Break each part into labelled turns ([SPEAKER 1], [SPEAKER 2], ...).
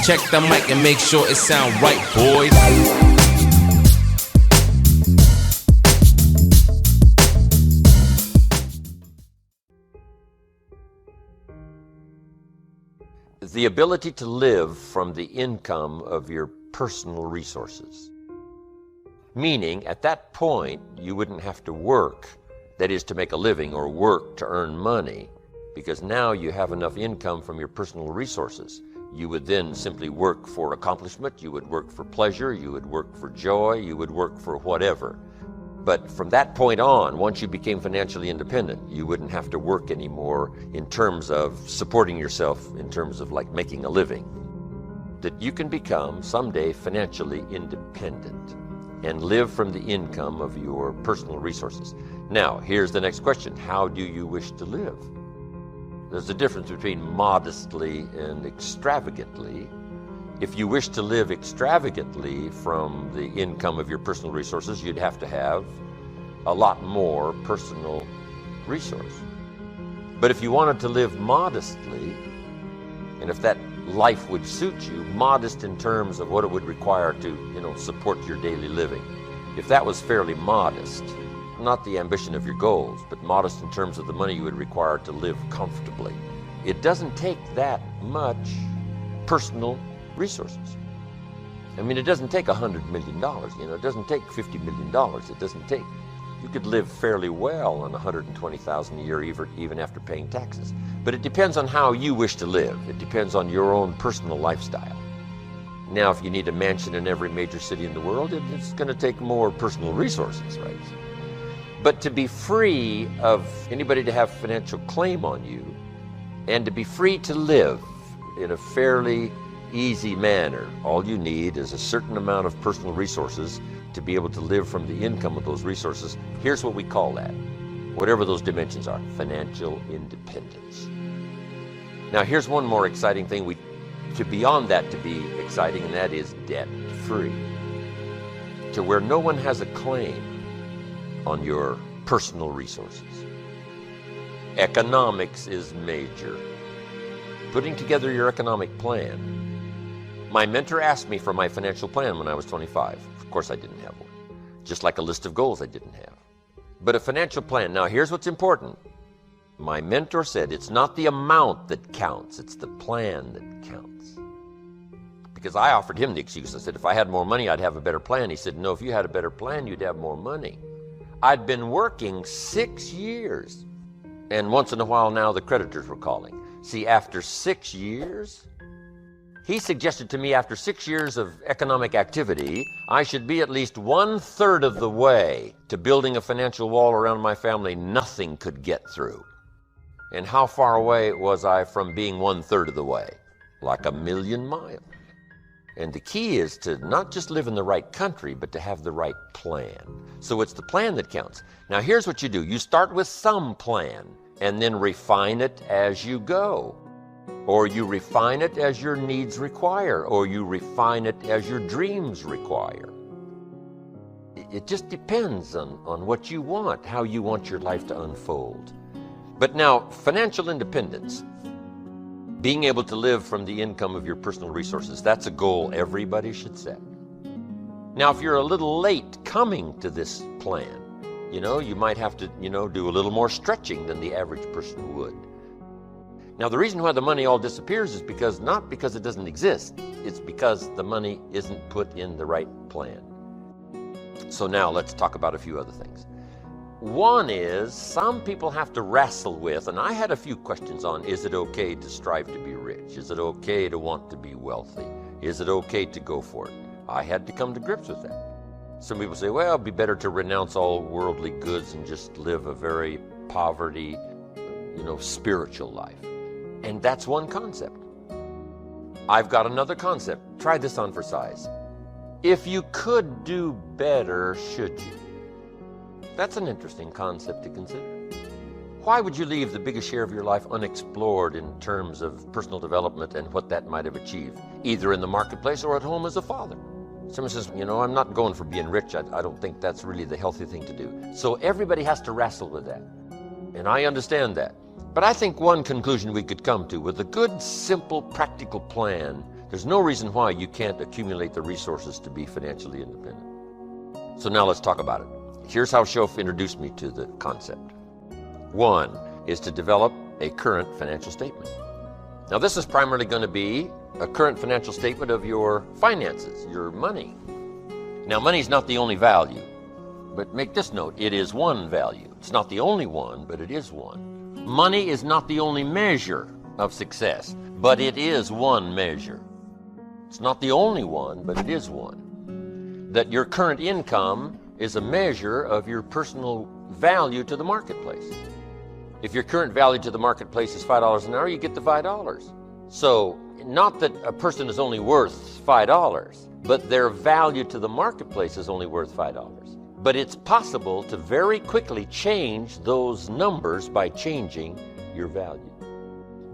[SPEAKER 1] Check the mic and make sure it sound right, boys.
[SPEAKER 2] The ability to live from the income of your personal resources. Meaning, at that point, you wouldn't have to work, that is to make a living, or work to earn money, because now you have enough income from your personal resources. You would then simply work for accomplishment, you would work for pleasure, you would work for joy, you would work for whatever. But from that point on, once you became financially independent, you wouldn't have to work anymore in terms of supporting yourself, in terms of like making a living. That you can become someday financially independent and live from the income of your personal resources. Now, here's the next question. How do you wish to live? There's a difference between modestly and extravagantly. If you wish to live extravagantly from the income of your personal resources, you'd have to have a lot more personal resource. But if you wanted to live modestly, and if that life would suit you, modest in terms of what it would require to, support your daily living, if that was fairly modest, not the ambition of your goals, but modest in terms of the money you would require to live comfortably, it doesn't take that much personal resources. I mean, it doesn't take $100 million, it doesn't take $50 million, it doesn't take, you could live fairly well on $120,000 a year even after paying taxes. But it depends on how you wish to live. It depends on your own personal lifestyle. Now, if you need a mansion in every major city in the world, it's going to take more personal resources, right? But to be free of anybody to have financial claim on you, and to be free to live in a fairly easy manner, all you need is a certain amount of personal resources to be able to live from the income of those resources. Here's what we call that, whatever those dimensions are: financial independence. Now, here's one more exciting thing beyond that to be exciting, and that is debt-free. To where no one has a claim on your personal resources. Economics is major. Putting together your economic plan. My mentor asked me for my financial plan when I was 25. Of course I didn't have one. Just like a list of goals I didn't have. But a financial plan. Now here's what's important. My mentor said it's not the amount that counts, it's the plan that counts. Because I offered him the excuse. I said, if I had more money, I'd have a better plan. He said, no, if you had a better plan, you'd have more money. I'd been working 6 years. And once in a while now, the creditors were calling. See, after 6 years, he suggested to me after 6 years of economic activity, I should be at least 1/3 of the way to building a financial wall around my family nothing could get through. And how far away was I from being 1/3 of the way? Like 1,000,000 miles. And the key is to not just live in the right country, but to have the right plan. So it's the plan that counts. Now here's what you do. You start with some plan and then refine it as you go. Or you refine it as your needs require, or you refine it as your dreams require. It just depends on what you want, how you want your life to unfold. But now, financial independence, being able to live from the income of your personal resources, that's a goal everybody should set. Now, if you're a little late coming to this plan, you might have to, do a little more stretching than the average person would. Now, the reason why the money all disappears is not because it doesn't exist, it's because the money isn't put in the right plan. So now let's talk about a few other things. One is, some people have to wrestle with, and I had a few questions on, is it okay to strive to be rich? Is it okay to want to be wealthy? Is it okay to go for it? I had to come to grips with that. Some people say, well, it'd be better to renounce all worldly goods and just live a very poverty, spiritual life. And that's one concept. I've got another concept. Try this on for size. If you could do better, should you? That's an interesting concept to consider. Why would you leave the biggest share of your life unexplored in terms of personal development and what that might have achieved, either in the marketplace or at home as a father? Someone says, I'm not going for being rich. I don't think that's really the healthy thing to do. So everybody has to wrestle with that. And I understand that. But I think one conclusion we could come to with a good, simple, practical plan There's no reason why you can't accumulate the resources to be financially independent. So now let's talk about it. Here's how Schoaf introduced me to the concept. One is to develop a current financial statement. Now this is primarily going to be a current financial statement of your finances, your money. Now money is not the only value, but make this note, it is one value. It's not the only one, but it is one. Money is not the only measure of success, but it is one measure. It's not the only one, but it is one. That your current income is a measure of your personal value to the marketplace. If your current value to the marketplace is $5 an hour, you get the $5. So not that a person is only worth $5, but their value to the marketplace is only worth $5. But it's possible to very quickly change those numbers by changing your value.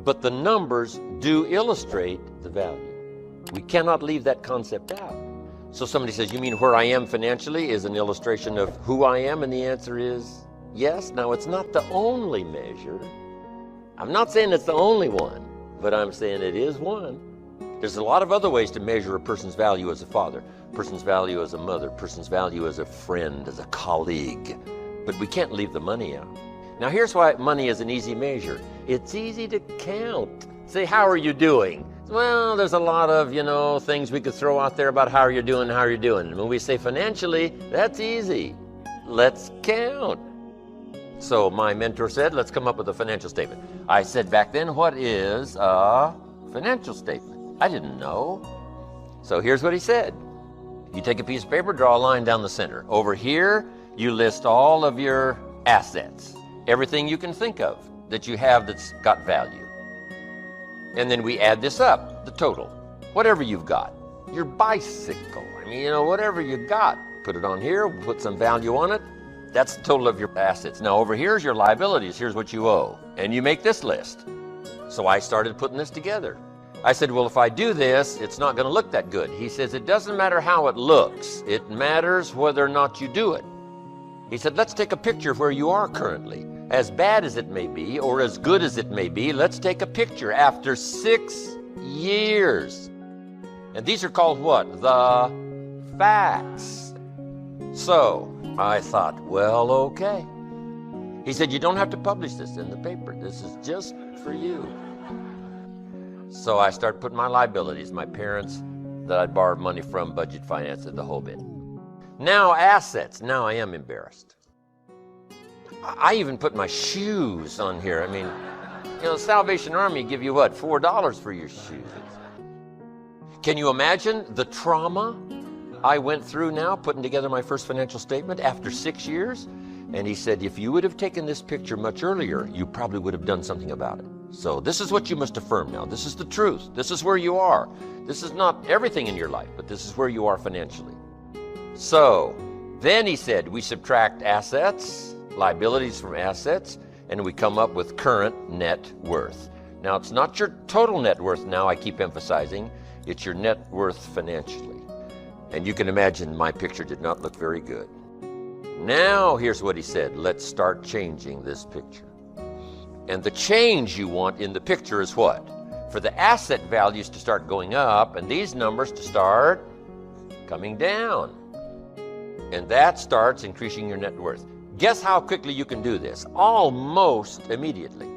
[SPEAKER 2] But the numbers do illustrate the value. We cannot leave that concept out. So somebody says, you mean where I am financially is an illustration of who I am? And the answer is yes. Now, it's not the only measure. I'm not saying it's the only one, but I'm saying it is one. There's a lot of other ways to measure a person's value as a father, a person's value as a mother, a person's value as a friend, as a colleague. But we can't leave the money out. Now, here's why money is an easy measure. It's easy to count. Say, how are you doing? Well, there's a lot of, things we could throw out there about how you're doing, And when we say financially, that's easy. Let's count. So my mentor said, let's come up with a financial statement. I said back then, what is a financial statement? I didn't know. So here's what he said. You take a piece of paper, draw a line down the center. Over here, you list all of your assets. Everything you can think of that you have that's got value. And then we add this up, the total. Whatever you've got. Your bicycle, whatever you got. Put it on here, put some value on it. That's the total of your assets. Now over here's your liabilities, here's what you owe. And you make this list. So I started putting this together. I said, well, if I do this, it's not going to look that good. He says, it doesn't matter how it looks. It matters whether or not you do it. He said, let's take a picture of where you are currently. As bad as it may be, or as good as it may be, let's take a picture after 6 years. And these are called what? The facts. So I thought, well, okay. He said, you don't have to publish this in the paper. This is just for you. So I started putting my liabilities, my parents that I'd borrowed money from, budget finance, the whole bit. Now assets. Now I am embarrassed. I even put my shoes on here. Salvation Army give you what? $4 for your shoes. Can you imagine the trauma I went through now putting together my first financial statement after 6 years? And he said, if you would have taken this picture much earlier, you probably would have done something about it. So this is what you must affirm now. This is the truth. This is where you are. This is not everything in your life, but this is where you are financially. So then he said, we subtract assets, liabilities from assets, and we come up with current net worth. Now, it's not your total net worth now, I keep emphasizing. It's your net worth financially. And you can imagine my picture did not look very good. Now, here's what he said. Let's start changing this picture. And the change you want in the picture is what? For the asset values to start going up and these numbers to start coming down. And that starts increasing your net worth. Guess how quickly you can do this? Almost immediately.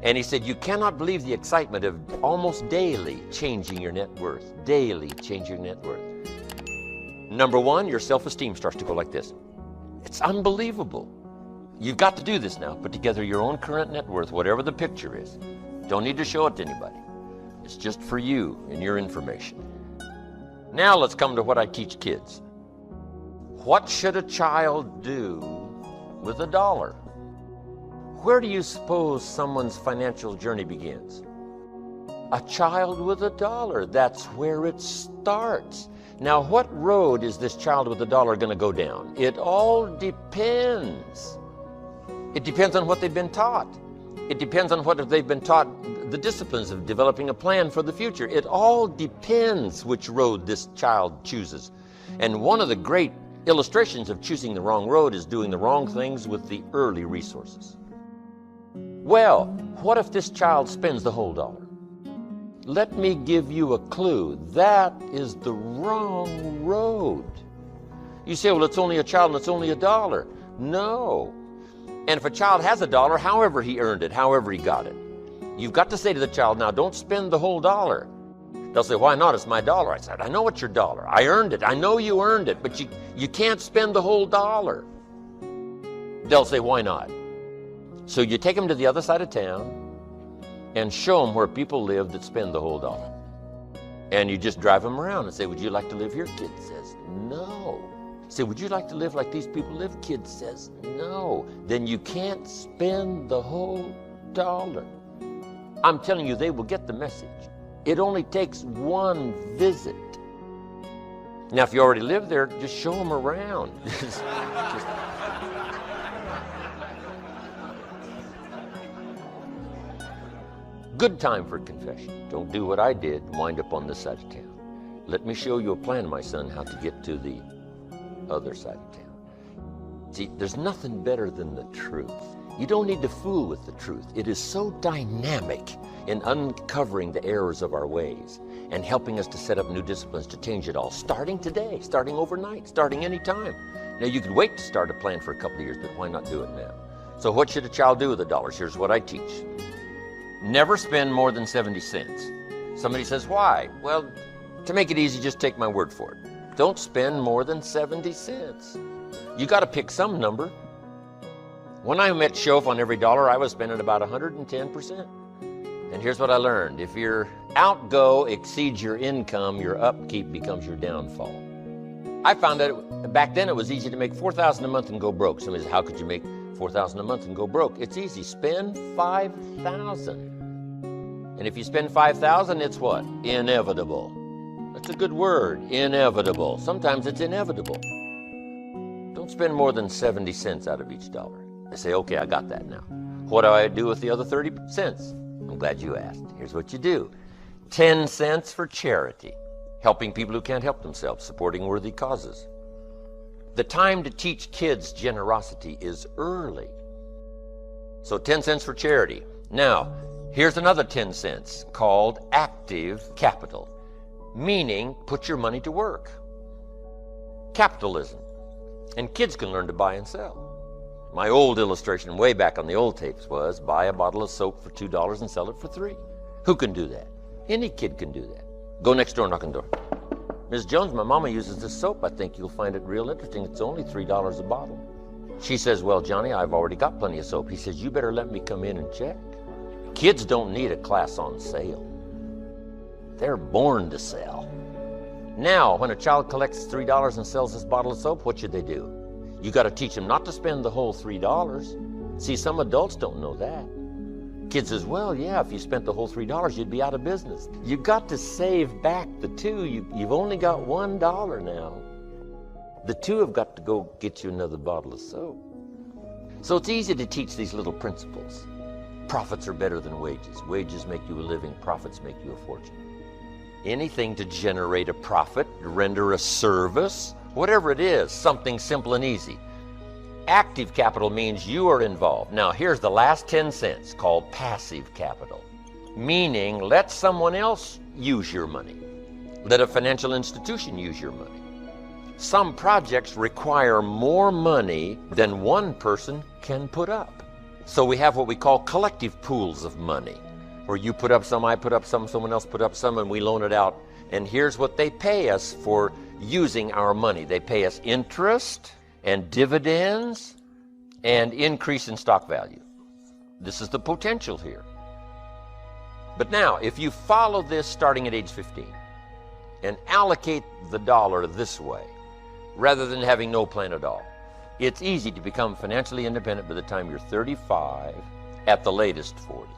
[SPEAKER 2] And he said, you cannot believe the excitement of almost daily changing your net worth. Daily changing your net worth. Number one, your self-esteem starts to go like this. It's unbelievable. You've got to do this now. Put together your own current net worth, whatever the picture is. Don't need to show it to anybody. It's just for you and your information. Now let's come to what I teach kids. What should a child do with $1? Where do you suppose someone's financial journey begins? A child with $1. That's where it starts. Now, what road is this child with $1 going to go down? It all depends. It depends on what they've been taught. It depends on what they've been taught, the disciplines of developing a plan for the future. It all depends which road this child chooses. And one of the great illustrations of choosing the wrong road is doing the wrong things with the early resources. Well, what if this child spends the whole $1? Let me give you a clue. That is the wrong road. You say, well, it's only a child and it's only $1. No. And if a child has $1, however he earned it, however he got it, you've got to say to the child, now don't spend the whole $1. They'll say, why not? It's my $1. I said, I know it's your $1. I earned it. I know you earned it, but you can't spend the whole $1. They'll say, why not? So you take them to the other side of town and show them where people live that spend the whole $1. And you just drive them around and say, would you like to live here? Kid says, no. Say, would you like to live like these people live? Kid says, no. Then you can't spend the whole $1. I'm telling you, they will get the message. It only takes one visit. Now, if you already live there, just show them around. Good time for confession. Don't do what I did, wind up on this side of town. Let me show you a plan, my son, how to get to the other side of town. See, there's nothing better than the truth. You don't need to fool with the truth. It is so dynamic in uncovering the errors of our ways and helping us to set up new disciplines to change it all, starting today, starting overnight, starting anytime. Now, you could wait to start a plan for a couple of years, but why not do it now? So what should a child do with $1? Here's what I teach. Never spend more than 70 cents. Somebody says, why? Well, to make it easy, just take my word for it. Don't spend more than 70 cents. You got to pick some number. When I met Shof on every $1, I was spending about 110%. And here's what I learned. If your outgo exceeds your income, your upkeep becomes your downfall. I found that back then it was easy to make $4,000 a month and go broke. Somebody says, how could you make $4,000 a month and go broke? It's easy. Spend $5,000. And if you spend $5,000, it's what? Inevitable. That's a good word, inevitable. Sometimes it's inevitable. Don't spend more than 70 cents out of each $1. I say, okay, I got that now. What do I do with the other 30 cents? I'm glad you asked. Here's what you do. 10 cents for charity, helping people who can't help themselves, supporting worthy causes. The time to teach kids generosity is early. So 10 cents for charity. Now, here's another 10 cents called active capital, meaning put your money to work. Capitalism. And kids can learn to buy and sell. My old illustration way back on the old tapes was buy a bottle of soap for $2 and sell it for $3. Who can do that? Any kid can do that. Go next door, knock on the door. Ms. Jones, my mama uses this soap. I think you'll find it real interesting. It's only $3 a bottle. She says, well, Johnny, I've already got plenty of soap. He says, you better let me come in and check. Kids don't need a class on sale. They're born to sell. Now, when a child collects $3 and sells this bottle of soap, what should they do? You got to teach them not to spend the whole $3. See, some adults don't know that. Kid says, well, yeah, if you spent the whole $3, you'd be out of business. You got to save back the $2. You've only got $1 now. The $2 have got to go get you another bottle of soap. So it's easy to teach these little principles. Profits are better than wages. Wages make you a living. Profits make you a fortune. Anything to generate a profit, render a service, whatever it is, something simple and easy. Active capital means you are involved. Now, here's the last 10 cents called passive capital, meaning let someone else use your money. Let a financial institution use your money. Some projects require more money than one person can put up. So we have what we call collective pools of money, where you put up some, I put up some, someone else put up some, and we loan it out. And here's what they pay us for using our money. They pay us interest and dividends and increase in stock value. This is the potential here. But now, if you follow this starting at age 15 and allocate the $1 this way, rather than having no plan at all, it's easy to become financially independent by the time you're 35, at the latest 40.